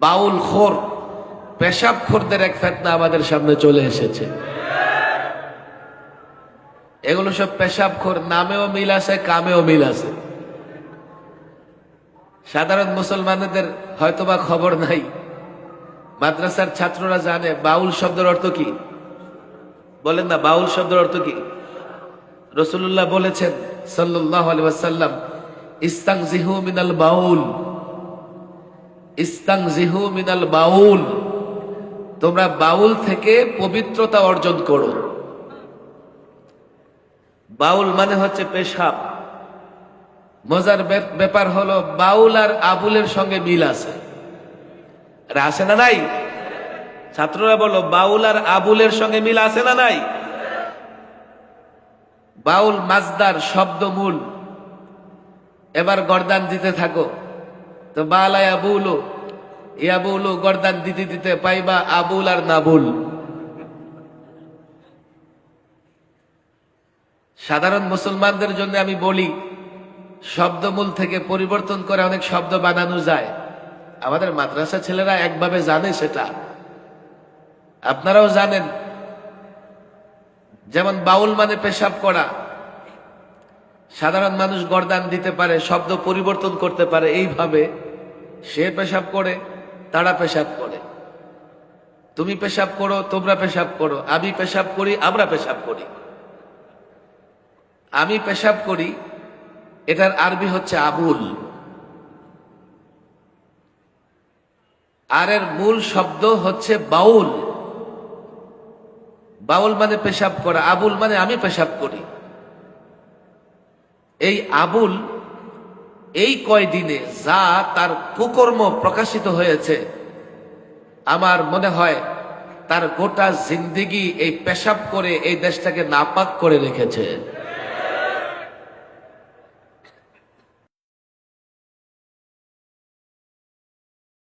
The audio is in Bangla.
বাউল খোর, পেশাব খোরদের এক ফেতনা আমাদের সামনে চলে এসেছে। এগুলো সব পেশাব খোর, নামেও মিল আছে, কামেও মিল আছে। সাধারণ মুসলমানদের হয়তোবা খবর নাই, মাদ্রাসার ছাত্ররা জানে বাউল শব্দের অর্থ কি। বলেন না, বাউল শব্দের অর্থ কি? রাসূলুল্লাহ বলেছেন সাল্লাল্লাহু আলাইহি ওয়াসাল্লাম, ইস্তানজিহু মিনাল বাউল, ইস্তানজিহু মিনাল বাউল, তোমরা বাউল থেকে পবিত্রতা অর্জন করো। বাউল মানে হচ্ছে পেশাব। মজার ব্যাপার হলো বাউল আর আবুলের সঙ্গে মিল আছে। আছে না নাই? ছাত্ররা বলো, বাউল আর আবুলের সঙ্গে মিল আছে না নাই? বাউল মাজদার শব্দমূল। এবার গর্দান দিতে থাকো, তো বালা ইয়াবুলু, ইয়াবুলু গর্দান দিতে দিতে পাইবা আবুল আর নাবুল। সাধারণ মুসলমানদের জন্য আমি বলি, শব্দমূল থেকে পরিবর্তন করে অনেক শব্দ বানানো যায়। আমাদের মাদ্রাসা ছেলেরা একভাবে জানে সেটা, আপনারাও জানেন। যেমন বাউল মানে পেশাব করা, সাধারণ মানুষ গর্দান দিতে পারে, শব্দ পরিবর্তন করতে পারে। এইভাবে সে পেশাব করে, তারা পেশাব করে, তুমি পেশাব করো, তোমরা পেশাব করো, আমি পেশাব করি, আমরা পেশাব করি। আমি পেশাব করি, এটার আরবি হচ্ছে আবুল, আর এর মূল শব্দ হচ্ছে বাউল। বাউল মানে পেশাব করা, আবুল মানে আমি পেশাব করি। এই আবুল এই কয়দিনে যা তার কুকর্ম প্রকাশিত হয়েছে, আমার মনে হয় তার গোটা জিন্দেগি এই পেশাব করে এই দেশটাকে নাপাক করে রেখেছে।